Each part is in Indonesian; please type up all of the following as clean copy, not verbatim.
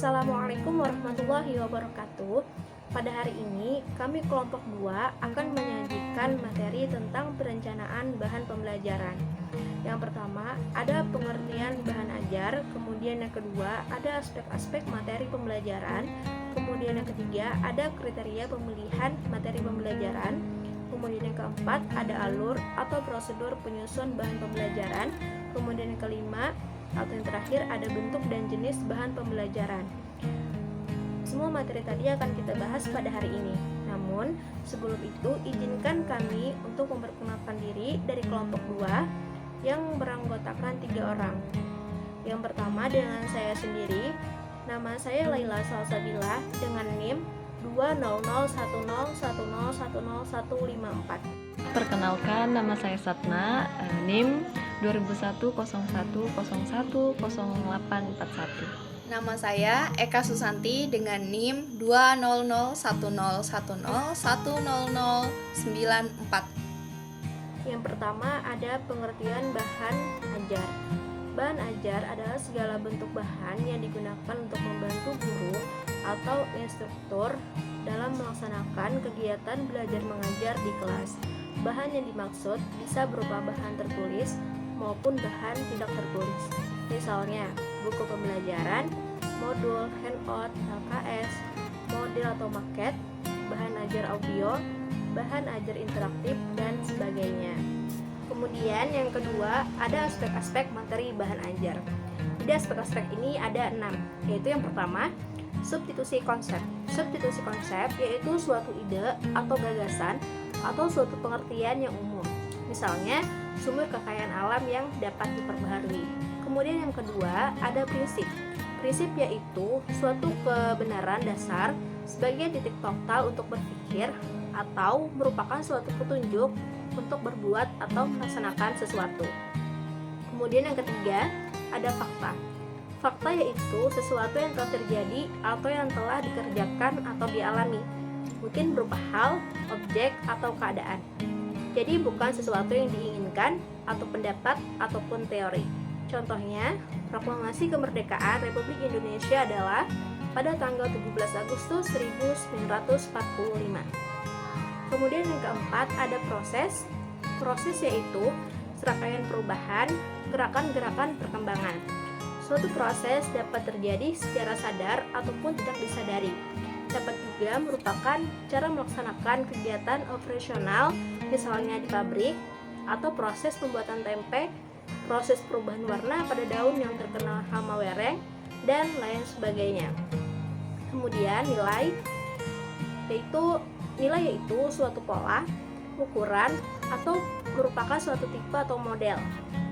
Assalamualaikum warahmatullahi wabarakatuh. Pada hari ini, kami kelompok 2 akan menyajikan materi tentang perencanaan bahan pembelajaran. Yang pertama, ada pengertian bahan ajar, kemudian yang kedua, ada aspek-aspek materi pembelajaran, kemudian yang ketiga, ada kriteria pemilihan materi pembelajaran, kemudian yang keempat, ada alur atau prosedur penyusun bahan pembelajaran, kemudian yang kelima, atau yang terakhir ada bentuk dan jenis bahan pembelajaran. Semua materi tadi akan kita bahas pada hari ini. Namun, sebelum itu izinkan kami untuk memperkenalkan diri dari kelompok 2 yang beranggotakan 3 orang. Yang pertama dengan saya sendiri, nama saya Laila Salsabila dengan NIM 20010101054. Perkenalkan, nama saya Satna, NIM 200101010841. Nama saya Eka Susanti dengan NIM 20010101094. Yang pertama ada pengertian bahan ajar. Bahan ajar adalah segala bentuk bahan yang digunakan untuk membantu guru atau instruktur dalam melaksanakan kegiatan belajar mengajar di kelas. Bahan yang dimaksud bisa berupa bahan tertulis maupun bahan tidak tertulis. Misalnya, buku pembelajaran, modul, handout, LKS, model atau maket, bahan ajar audio, bahan ajar interaktif, dan sebagainya. Kemudian yang kedua, ada aspek-aspek materi bahan ajar. Di aspek-aspek ini ada 6, yaitu yang pertama, substitusi konsep. Substitusi konsep yaitu suatu ide atau gagasan atau suatu pengertian yang umum. Misalnya, sumber kekayaan alam yang dapat diperbaharui. Kemudian yang kedua, ada prinsip. Prinsip yaitu suatu kebenaran dasar sebagai titik total untuk berpikir atau merupakan suatu petunjuk untuk berbuat atau melaksanakan sesuatu. Kemudian yang ketiga, ada fakta. Fakta yaitu sesuatu yang telah terjadi atau yang telah dikerjakan atau dialami, mungkin berupa hal, objek, atau keadaan. Jadi bukan sesuatu yang diinginkan atau pendapat ataupun teori. Contohnya, proklamasi kemerdekaan Republik Indonesia adalah pada tanggal 17 Agustus 1945. Kemudian yang keempat ada proses. Proses yaitu serangkaian perubahan, gerakan-gerakan perkembangan. Suatu proses dapat terjadi secara sadar ataupun tidak disadari. Dapat juga merupakan cara melaksanakan kegiatan operasional, misalnya di pabrik, atau proses pembuatan tempe, proses perubahan warna pada daun yang terkena hama wereng, dan lain sebagainya. Kemudian nilai yaitu suatu pola, ukuran, atau merupakan suatu tipe atau model.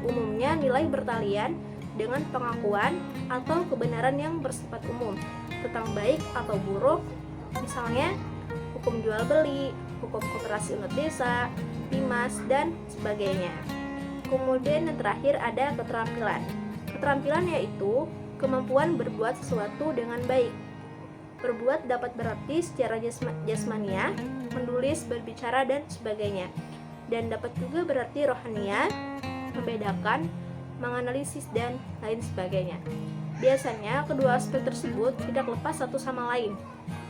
Umumnya nilai bertalian dengan pengakuan atau kebenaran yang bersifat umum tentang baik atau buruk, misalnya hukum jual beli, hukum koperasi unit desa, PIMAS, dan sebagainya. Kemudian yang terakhir ada keterampilan. Keterampilan yaitu kemampuan berbuat sesuatu dengan baik. Berbuat dapat berarti secara jasmania, menulis, berbicara, dan sebagainya. Dan dapat juga berarti rohania, membedakan, menganalisis, dan lain sebagainya. Biasanya kedua aspek tersebut tidak lepas satu sama lain.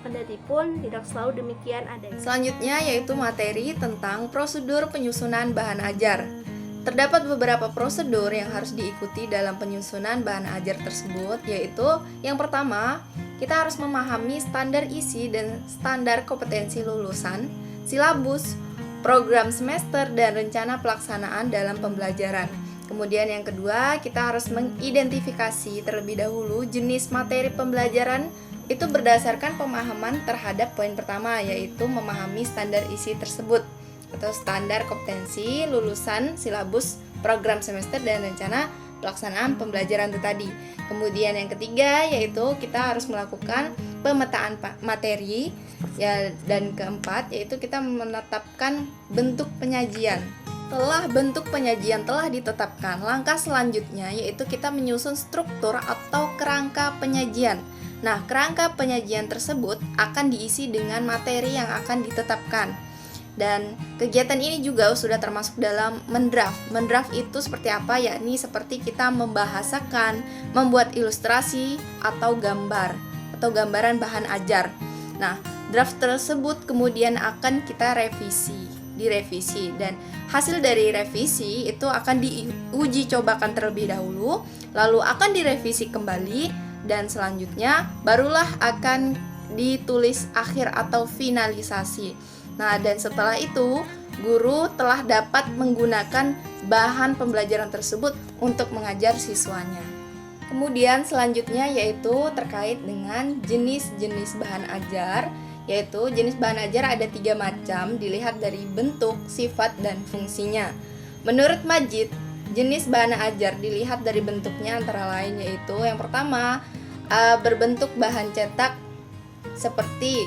Kendati pun tidak selalu demikian adanya. Selanjutnya yaitu materi tentang prosedur penyusunan bahan ajar. Terdapat beberapa prosedur yang harus diikuti dalam penyusunan bahan ajar tersebut, yaitu yang pertama, kita harus memahami standar isi dan standar kompetensi lulusan, silabus, program semester, dan rencana pelaksanaan dalam pembelajaran. Kemudian yang kedua, kita harus mengidentifikasi terlebih dahulu jenis materi pembelajaran itu berdasarkan pemahaman terhadap poin pertama, yaitu memahami standar isi tersebut atau standar kompetensi lulusan, silabus, program semester, dan rencana pelaksanaan pembelajaran itu tadi. Kemudian yang ketiga yaitu kita harus melakukan pemetaan materi ya, dan keempat yaitu kita menetapkan bentuk penyajian. Setelah bentuk penyajian telah ditetapkan, langkah selanjutnya yaitu kita menyusun struktur atau kerangka penyajian. Nah, kerangka penyajian tersebut akan diisi dengan materi yang akan ditetapkan. Dan kegiatan ini juga sudah termasuk dalam mendraft. Mendraft itu seperti apa? Yakni seperti kita membahasakan, membuat ilustrasi atau gambar. atau gambaran bahan ajar. Nah, draft tersebut kemudian akan kita direvisi, dan hasil dari revisi itu akan diuji cobakan terlebih dahulu, lalu akan direvisi kembali, dan selanjutnya barulah akan ditulis akhir atau finalisasi. Nah, dan setelah itu guru telah dapat menggunakan bahan pembelajaran tersebut untuk mengajar siswanya. Kemudian selanjutnya yaitu terkait dengan jenis-jenis bahan ajar, yaitu jenis bahan ajar ada 3 macam dilihat dari bentuk, sifat, dan fungsinya. Menurut Majid, jenis bahan ajar dilihat dari bentuknya antara lain yaitu yang pertama berbentuk bahan cetak seperti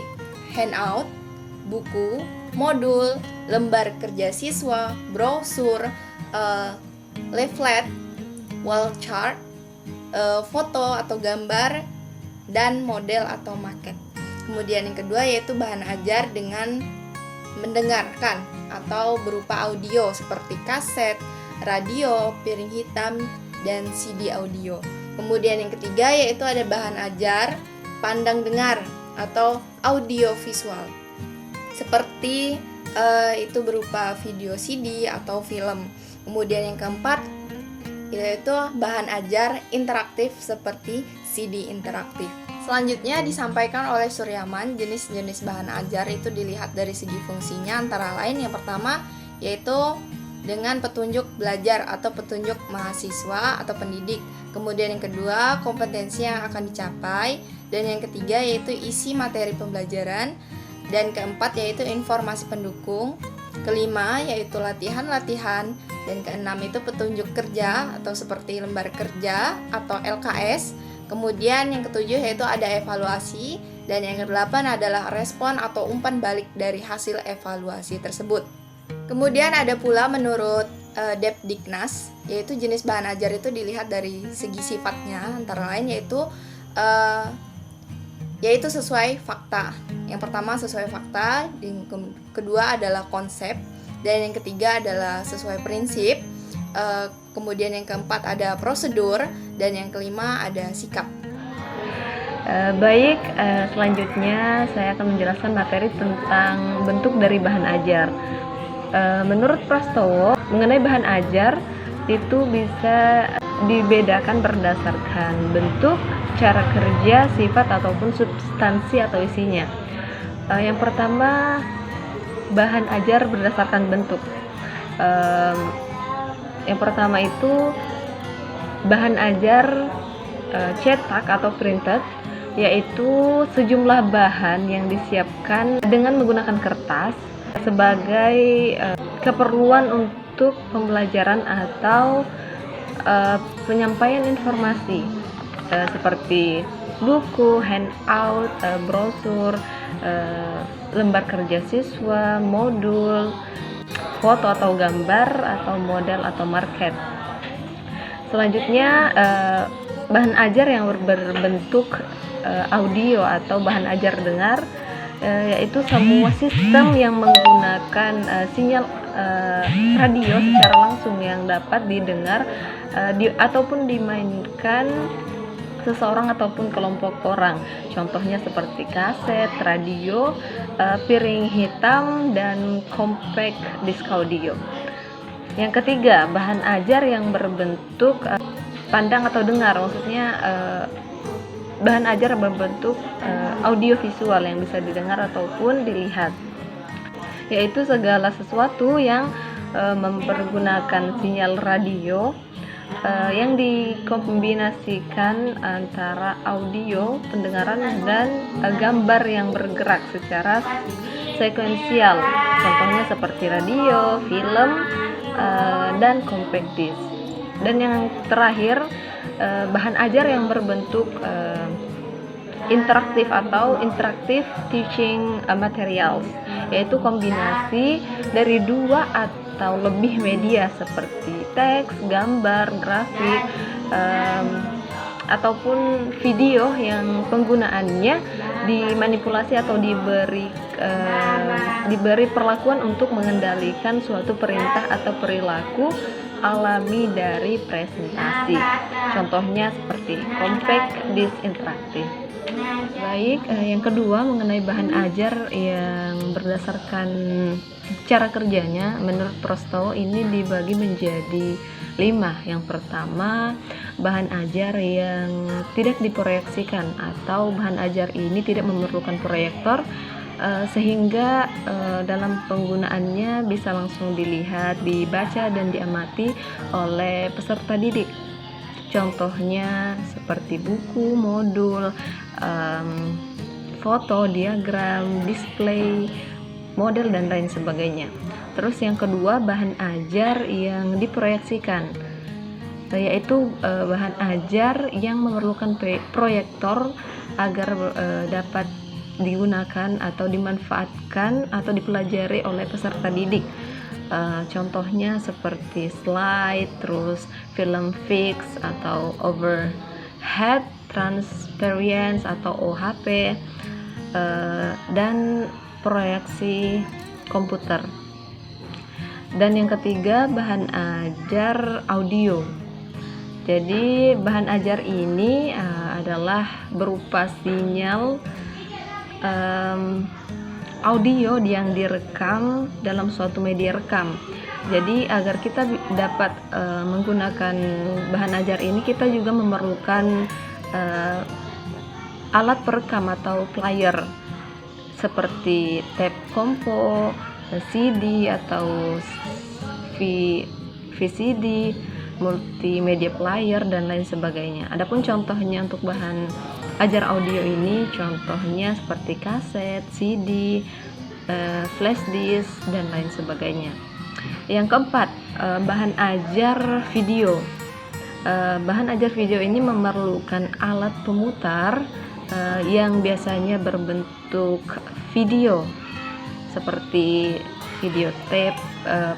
handout, buku, modul, lembar kerja siswa, brosur, leaflet, wall chart, foto atau gambar, dan model atau maket. Kemudian yang kedua yaitu bahan ajar dengan mendengarkan atau berupa audio seperti kaset, radio, piring hitam, dan CD audio. Kemudian yang ketiga yaitu ada bahan ajar pandang dengar atau audio visual seperti itu berupa video CD atau film. Kemudian yang keempat yaitu bahan ajar interaktif seperti CD interaktif. Selanjutnya disampaikan oleh Suryaman, jenis-jenis bahan ajar itu dilihat dari segi fungsinya antara lain yang pertama yaitu dengan petunjuk belajar atau petunjuk mahasiswa atau pendidik. Kemudian yang kedua kompetensi yang akan dicapai, dan yang ketiga yaitu isi materi pembelajaran, dan keempat yaitu informasi pendukung, kelima yaitu latihan-latihan, dan keenam itu petunjuk kerja atau seperti lembar kerja atau LKS. Kemudian yang ketujuh yaitu ada evaluasi, dan yang kedelapan adalah respon atau umpan balik dari hasil evaluasi tersebut. Kemudian ada pula menurut Depdiknas, yaitu jenis bahan ajar itu dilihat dari segi sifatnya antara lain yaitu sesuai fakta. Yang pertama sesuai fakta, yang kedua adalah konsep, dan yang ketiga adalah sesuai prinsip. Kemudian yang keempat ada prosedur, dan yang kelima ada sikap. Baik, selanjutnya saya akan menjelaskan materi tentang bentuk dari bahan ajar. Menurut Prastowo, mengenai bahan ajar itu bisa dibedakan berdasarkan bentuk, cara kerja, sifat ataupun substansi atau isinya. Yang pertama, bahan ajar berdasarkan bentuk. Yang pertama itu bahan ajar cetak atau printed, yaitu sejumlah bahan yang disiapkan dengan menggunakan kertas sebagai keperluan untuk pembelajaran atau penyampaian informasi seperti buku, handout, brosur, lembar kerja siswa, modul, foto atau gambar atau model atau market. Selanjutnya bahan ajar yang berbentuk audio atau bahan ajar dengar, yaitu semua sistem yang menggunakan sinyal radio secara langsung yang dapat didengar ataupun dimainkan seseorang ataupun kelompok orang. Contohnya seperti kaset, radio, piring hitam, dan compact disc audio. Yang ketiga, bahan ajar yang berbentuk pandang atau dengar, maksudnya bahan ajar berbentuk audio visual yang bisa didengar ataupun dilihat, yaitu segala sesuatu yang mempergunakan sinyal radio yang dikombinasikan antara audio, pendengaran, dan gambar yang bergerak secara sekuensial. Contohnya seperti radio, film, dan compact disc. Dan yang terakhir, bahan ajar yang berbentuk interaktif atau interactive teaching materials, yaitu kombinasi dari 2 atau lebih media seperti teks, gambar, grafik, ataupun video yang penggunaannya dimanipulasi atau diberi perlakuan untuk mengendalikan suatu perintah atau perilaku alami dari presentasi. Contohnya seperti compact disc interaktif. Baik, yang kedua mengenai bahan ajar yang berdasarkan cara kerjanya, menurut Prostowo ini dibagi menjadi 5. Yang pertama, bahan ajar yang tidak diproyeksikan atau bahan ajar ini tidak memerlukan proyektor sehingga dalam penggunaannya bisa langsung dilihat, dibaca, dan diamati oleh peserta didik. Contohnya seperti buku, modul, foto, diagram, display, model, dan lain sebagainya. Terus yang kedua, bahan ajar yang diproyeksikan, yaitu bahan ajar yang memerlukan proyektor agar dapat digunakan atau dimanfaatkan atau dipelajari oleh peserta didik. Contohnya seperti slide, terus film fix atau overhead transparency atau OHP, dan proyeksi komputer. Dan yang ketiga, bahan ajar audio. Jadi bahan ajar ini adalah berupa sinyal audio yang direkam dalam suatu media rekam. Jadi agar kita dapat menggunakan bahan ajar ini, kita juga memerlukan alat perekam atau player seperti tape kompo, CD atau VCD, multimedia player, dan lain sebagainya. Adapun contohnya untuk bahan ajar audio ini, contohnya seperti kaset, CD, flash disk, dan lain sebagainya. Yang keempat, bahan ajar video. Bahan ajar video ini memerlukan alat pemutar yang biasanya berbentuk video seperti video tape,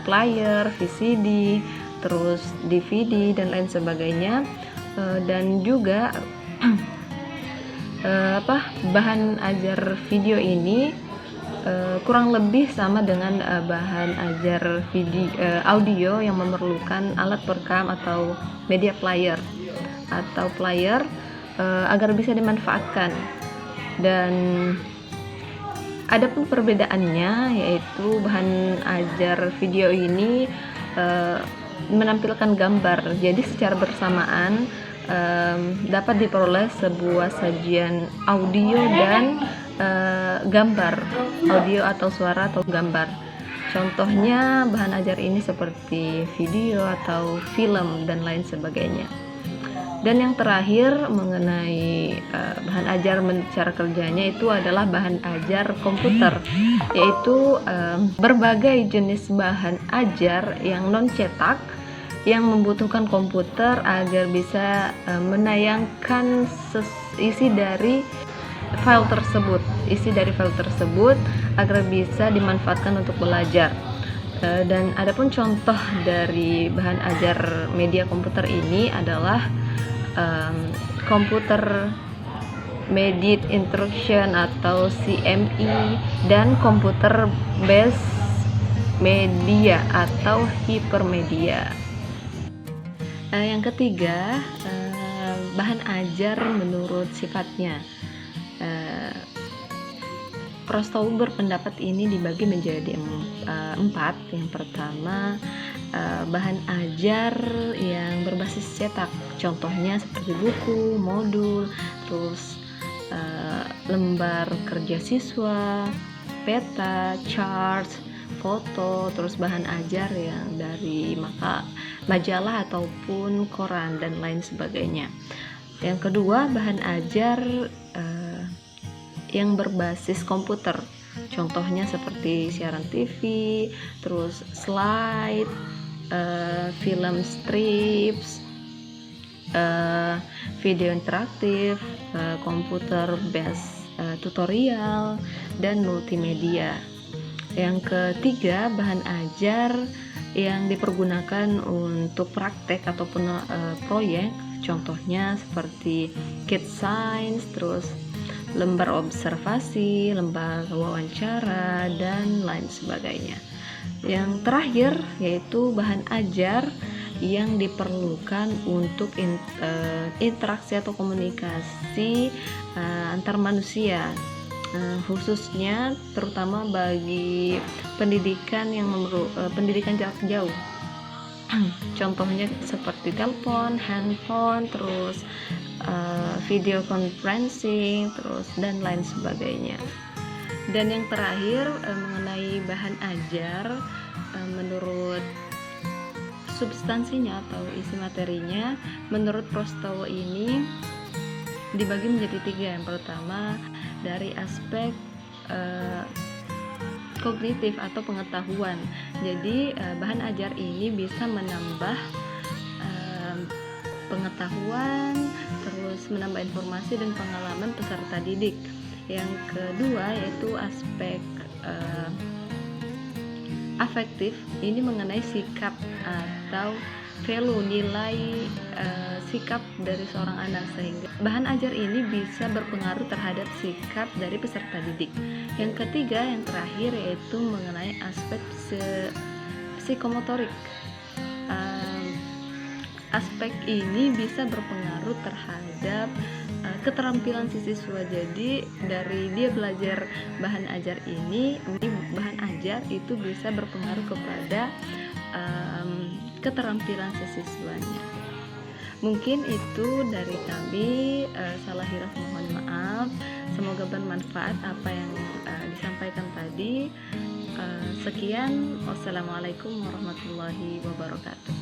player, VCD, terus DVD, dan lain sebagainya. Dan juga bahan ajar video ini kurang lebih sama dengan bahan ajar video audio yang memerlukan alat perekam atau media player agar bisa dimanfaatkan. Dan adapun perbedaannya, yaitu bahan ajar video ini menampilkan gambar, jadi secara bersamaan dapat diperoleh sebuah sajian audio dan gambar, audio atau suara atau gambar. Contohnya bahan ajar ini seperti video atau film dan lain sebagainya. Dan yang terakhir mengenai bahan ajar cara kerjanya, itu adalah bahan ajar komputer, yaitu berbagai jenis bahan ajar yang non cetak yang membutuhkan komputer agar bisa menayangkan isi dari file tersebut agar bisa dimanfaatkan untuk belajar. Dan adapun contoh dari bahan ajar media komputer ini adalah komputer Mediate Instruction atau CMI dan komputer based media atau hypermedia. Yang ketiga, bahan ajar menurut sifatnya. Prostowo berpendapat ini dibagi menjadi 4. Yang pertama, bahan ajar yang berbasis cetak, contohnya seperti buku, modul, terus lembar kerja siswa, peta, chart, foto, terus bahan ajar yang dari majalah ataupun koran, dan lain sebagainya. Yang kedua, bahan ajar yang berbasis komputer, contohnya seperti siaran TV, terus slide, film strips, video interaktif, komputer based tutorial, dan multimedia. Yang ketiga, bahan ajar yang dipergunakan untuk praktek ataupun proyek, contohnya seperti kit science, terus lembar observasi, lembar wawancara, dan lain sebagainya. Yang terakhir yaitu bahan ajar yang diperlukan untuk interaksi atau komunikasi antar manusia, khususnya terutama bagi pendidikan pendidikan jarak jauh. Contohnya seperti telepon, handphone, terus video conferencing, terus dan lain sebagainya. Dan yang terakhir mengenai bahan ajar, menurut substansinya atau isi materinya, menurut Prastowo ini dibagi menjadi 3. Yang pertama dari aspek kognitif atau pengetahuan. Jadi bahan ajar ini bisa menambah pengetahuan, terus menambah informasi dan pengalaman peserta didik. Yang kedua yaitu aspek afektif, ini mengenai sikap atau value, nilai sikap dari seorang anak, sehingga bahan ajar ini bisa berpengaruh terhadap sikap dari peserta didik. Yang ketiga, yang terakhir yaitu mengenai aspek psikomotorik. Aspek ini bisa berpengaruh terhadap keterampilan si siswa. Jadi dari dia belajar bahan ajar ini, bahan ajar itu bisa berpengaruh kepada keterampilan si siswanya. Mungkin itu dari kami, salah hilaf mohon maaf. Semoga bermanfaat apa yang disampaikan tadi. Sekian, wassalamualaikum warahmatullahi wabarakatuh.